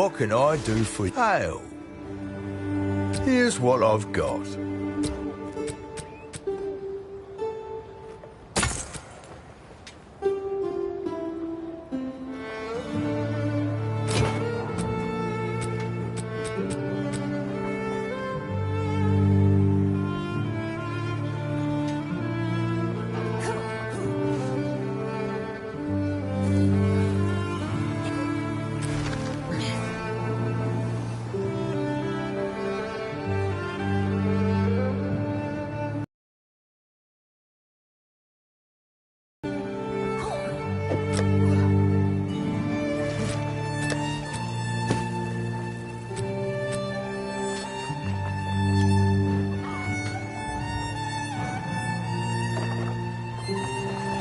What can I do for you? Hail. Here's what I've got.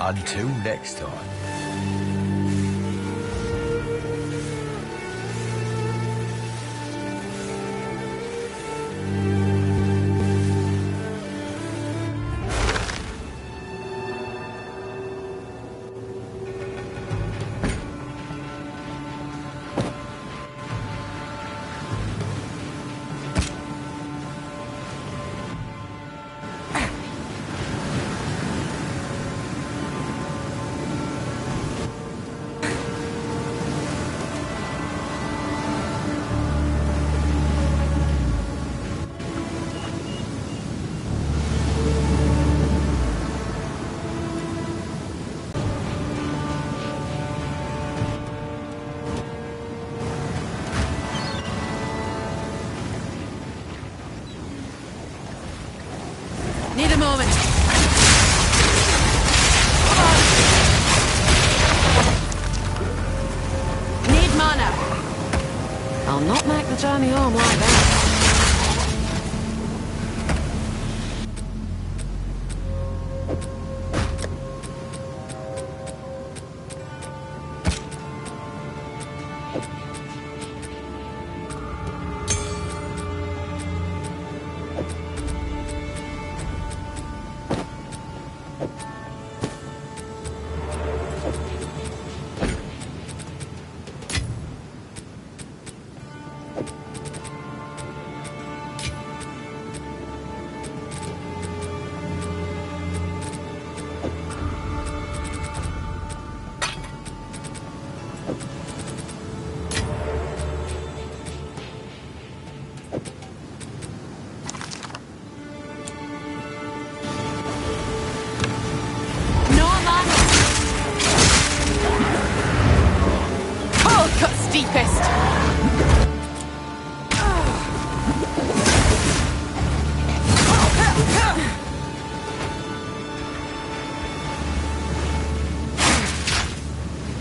Until next time. Need a moment. Need mana. I'll not make the journey home like that. Deepest.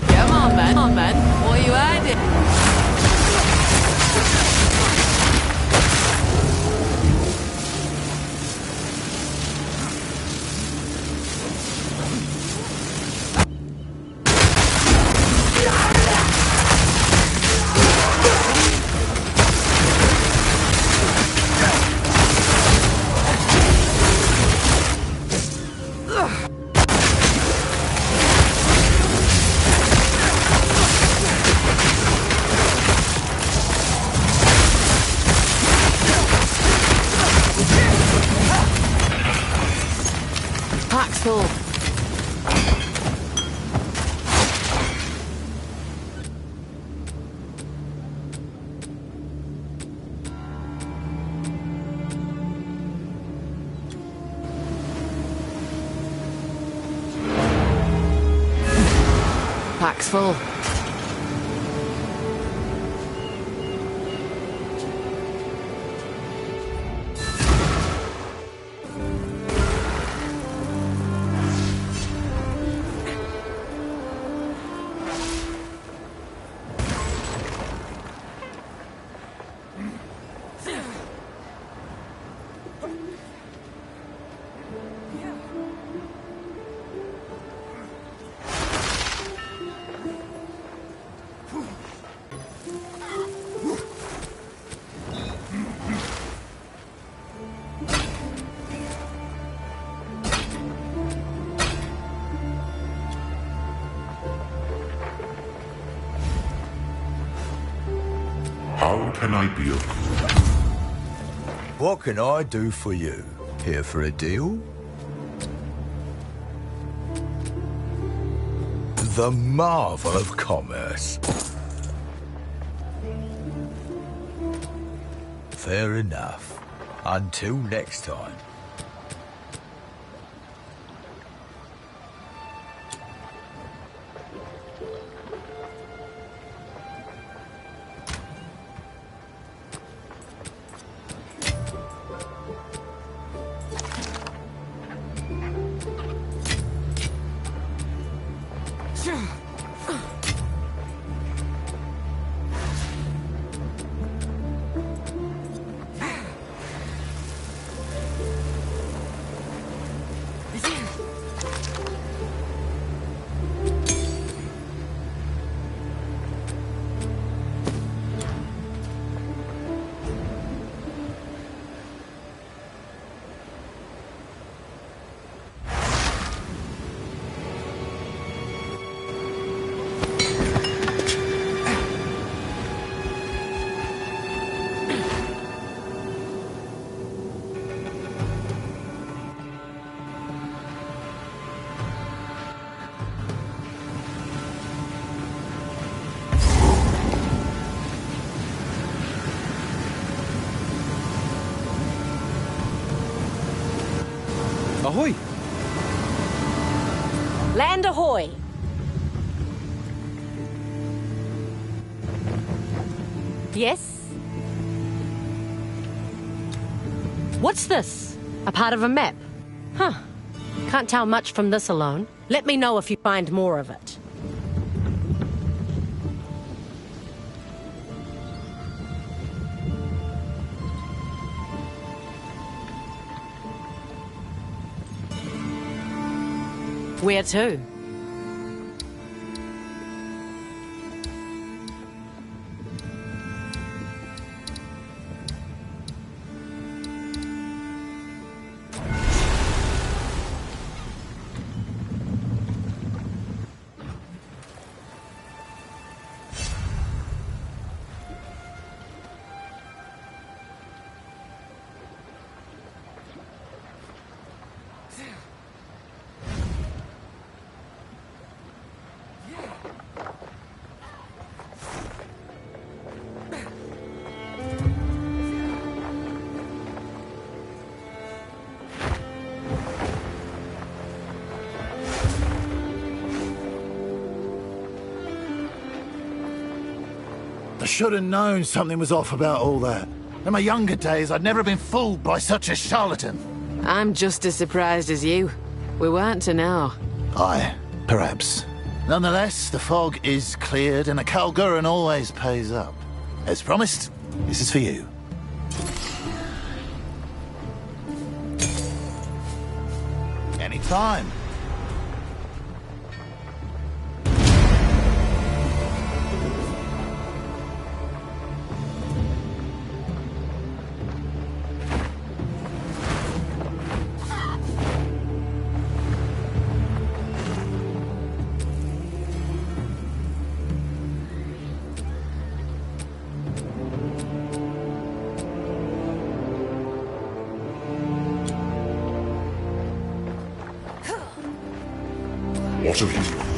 Come on, man. What are you hiding? Pack's full. Pack's full. How can I be of good? What can I do for you? Here for a deal? The marvel of commerce. Fair enough. Until next time. Ahoy! Land ahoy! Yes? What's this? A part of a map? Huh. Can't tell much from this alone. Let me know if you find more of it. Where to? I should have known something was off about all that. In my younger days, I'd never been fooled by such a charlatan. I'm just as surprised as you. We weren't to know. Aye, perhaps. Nonetheless, the fog is cleared and a Kalguran always pays up. As promised, this is for you. Anytime. What of you?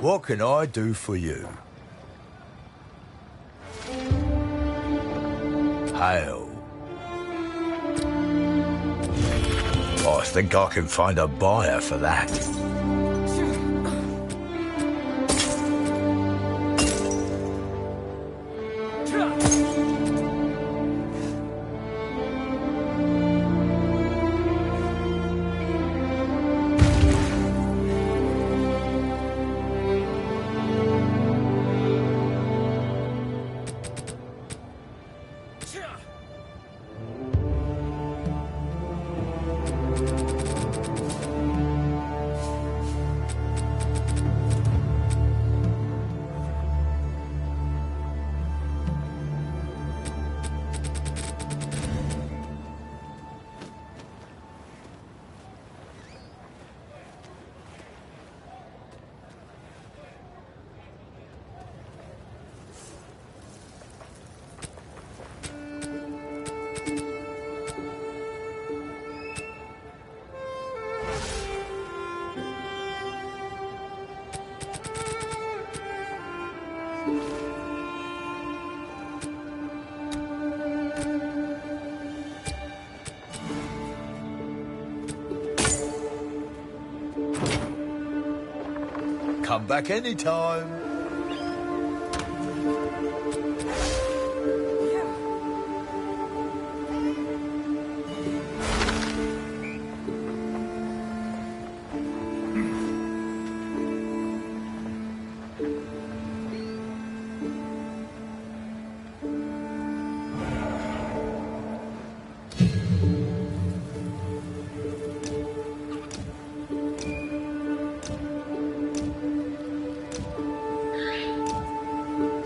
What can I do for you? Hail. I think I can find a buyer for that. Come back anytime.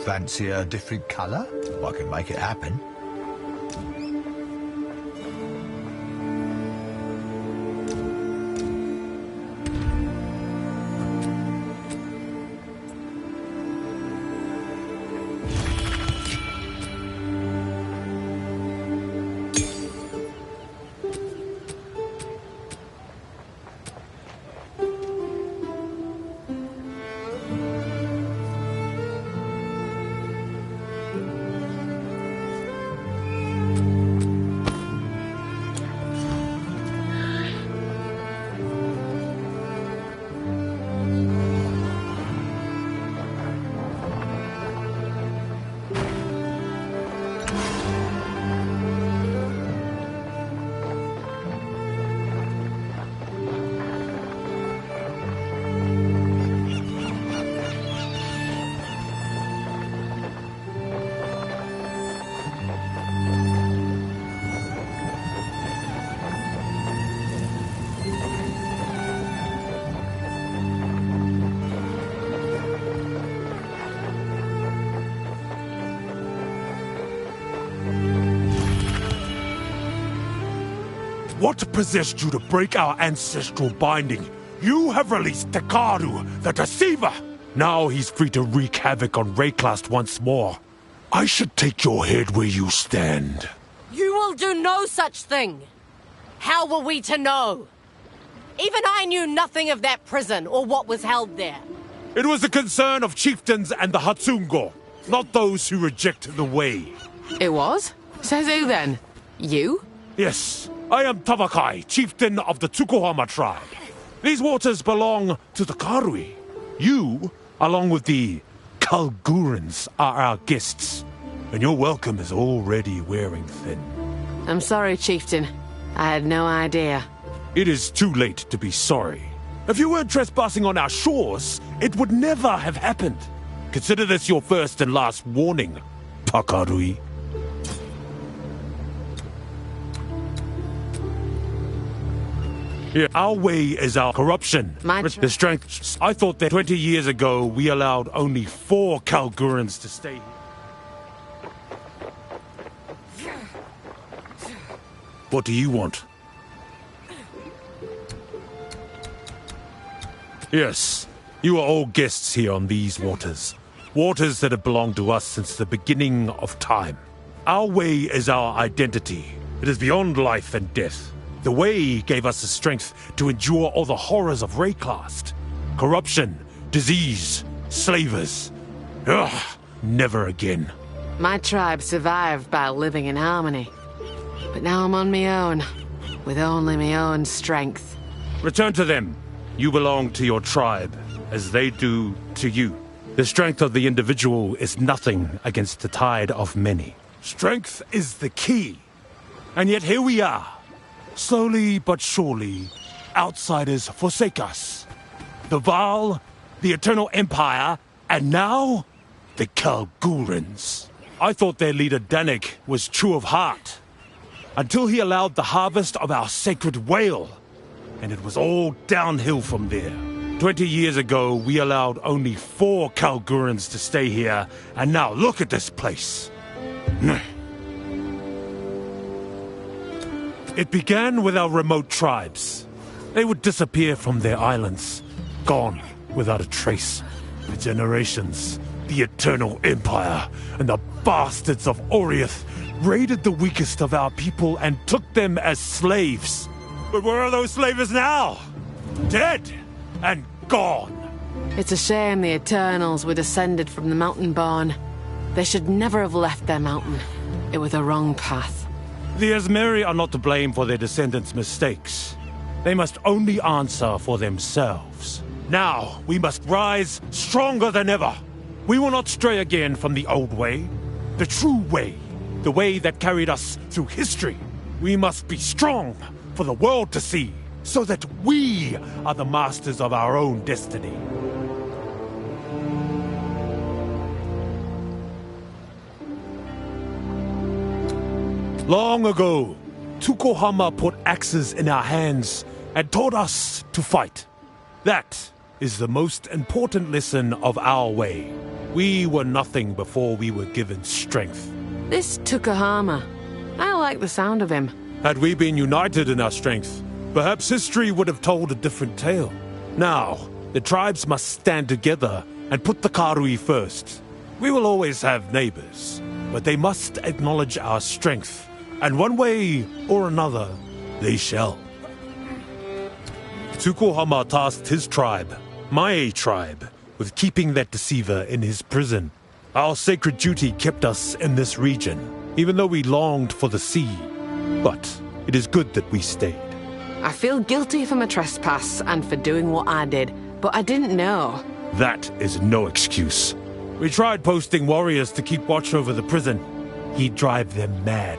Fancy a different colour? I can make it happen. What possessed you to break our ancestral binding? You have released Tekaru, the Deceiver! Now he's free to wreak havoc on Rayclast once more. I should take your head where you stand. You will do no such thing. How were we to know? Even I knew nothing of that prison or what was held there. It was the concern of chieftains and the Hatsungo, not those who reject the way. It was? Says who then? You? Yes, I am Tavakai, chieftain of the Tsukuhama tribe. These waters belong to the Karui. You, along with the Kalgurans, are our guests, and your welcome is already wearing thin. I'm sorry, chieftain. I had no idea. It is too late to be sorry. If you weren't trespassing on our shores, it would never have happened. Consider this your first and last warning, Takarui. Yeah, our way is our corruption. The strength. I thought that 20 years ago we allowed only 4 Kalgurans to stay here. What do you want? Yes, you are all guests here on these waters. Waters that have belonged to us since the beginning of time. Our way is our identity. It is beyond life and death. The way gave us the strength to endure all the horrors of Rayclast. Corruption, disease, slavers. Ugh, never again. My tribe survived by living in harmony. But now I'm on my own, with only my own strength. Return to them. You belong to your tribe, as they do to you. The strength of the individual is nothing against the tide of many. Strength is the key. And yet here we are. Slowly but surely, outsiders forsake us. The Val, the Eternal Empire, and now, the Kalgurans. I thought their leader Danik was true of heart, until he allowed the harvest of our sacred whale, and it was all downhill from there. 20 years ago, we allowed only 4 Kalgurans to stay here, and now look at this place. It began with our remote tribes. They would disappear from their islands, gone without a trace. For generations, the Eternal Empire and the bastards of Oriath raided the weakest of our people and took them as slaves. But where are those slavers now? Dead and gone. It's a shame the Eternals were descended from the Mountain-born. They should never have left their mountain. It was the wrong path. The Asmeri are not to blame for their descendants' mistakes. They must only answer for themselves. Now, we must rise stronger than ever. We will not stray again from the old way, the true way, the way that carried us through history. We must be strong for the world to see, so that we are the masters of our own destiny. Long ago, Tukohama put axes in our hands and taught us to fight. That is the most important lesson of our way. We were nothing before we were given strength. This Tukohama, I like the sound of him. Had we been united in our strength, perhaps history would have told a different tale. Now, the tribes must stand together and put the Karui first. We will always have neighbors, but they must acknowledge our strength. And one way or another, they shall. Tukohama tasked his tribe, my tribe, with keeping that deceiver in his prison. Our sacred duty kept us in this region, even though we longed for the sea. But it is good that we stayed. I feel guilty for my trespass and for doing what I did, but I didn't know. That is no excuse. We tried posting warriors to keep watch over the prison. He'd drive them mad.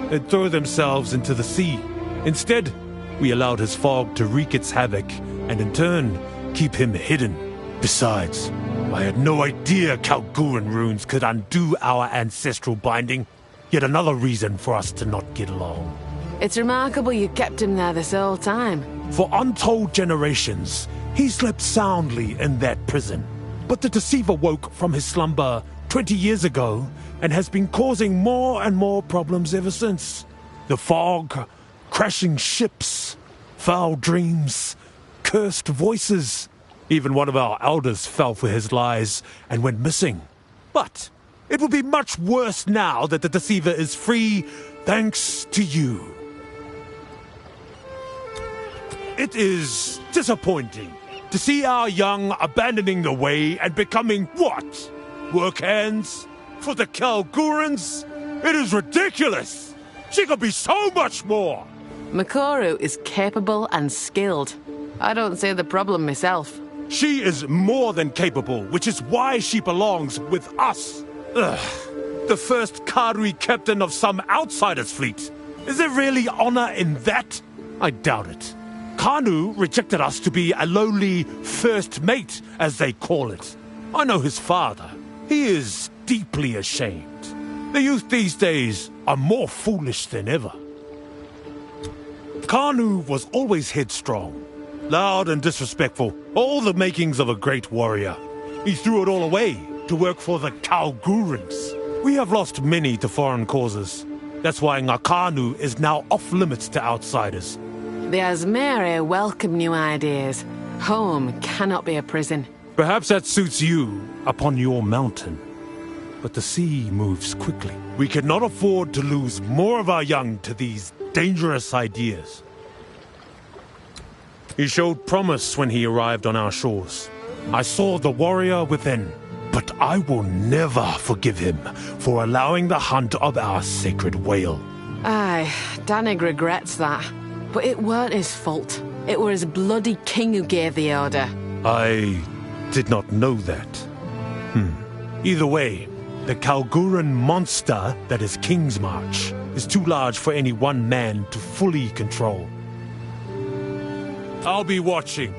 They'd throw themselves into the sea. Instead, we allowed his fog to wreak its havoc, and in turn, keep him hidden. Besides, I had no idea Kalguran runes could undo our ancestral binding. Yet another reason for us to not get along. It's remarkable you kept him there this whole time. For untold generations, he slept soundly in that prison. But the deceiver woke from his slumber 20 years ago and has been causing more and more problems ever since. The fog, crashing ships, foul dreams, cursed voices. Even one of our elders fell for his lies and went missing. But it will be much worse now that the deceiver is free, thanks to you. It is disappointing to see our young abandoning the way and becoming what? Work hands? For the Kalgurans? It is ridiculous! She could be so much more! Makoru is capable and skilled. I don't see the problem myself. She is more than capable, which is why she belongs with us. Ugh. The first Karui captain of some outsider's fleet. Is there really honor in that? I doubt it. Kanu rejected us to be a lowly first mate, as they call it. I know his father. He is deeply ashamed. The youth these days are more foolish than ever. Kanu was always headstrong, loud and disrespectful, all the makings of a great warrior. He threw it all away to work for the Kalgurans. We have lost many to foreign causes. That's why Ngakanu is now off-limits to outsiders. The Asmeri welcome new ideas. Home cannot be a prison. Perhaps that suits you upon your mountain. But the sea moves quickly. We cannot afford to lose more of our young to these dangerous ideas. He showed promise when he arrived on our shores. I saw the warrior within, but I will never forgive him for allowing the hunt of our sacred whale. Aye, Danig regrets that. But it weren't his fault. It were his bloody king who gave the order. I did not know that. Either way, the Kalguran monster that is King's March is too large for any one man to fully control. I'll be watching.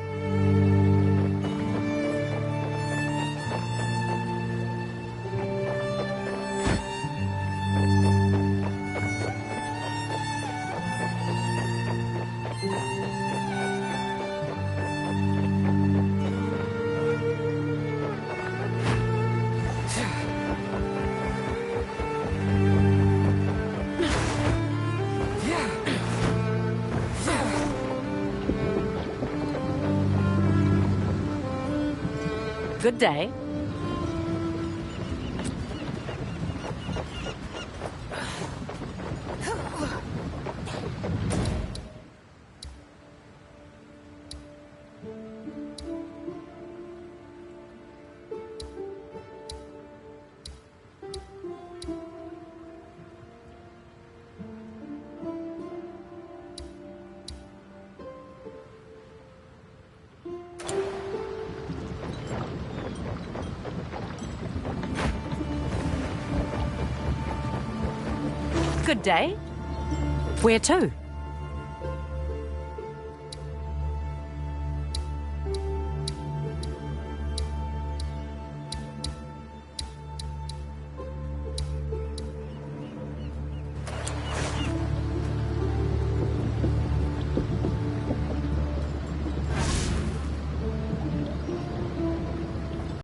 Good day. Good day. Where to?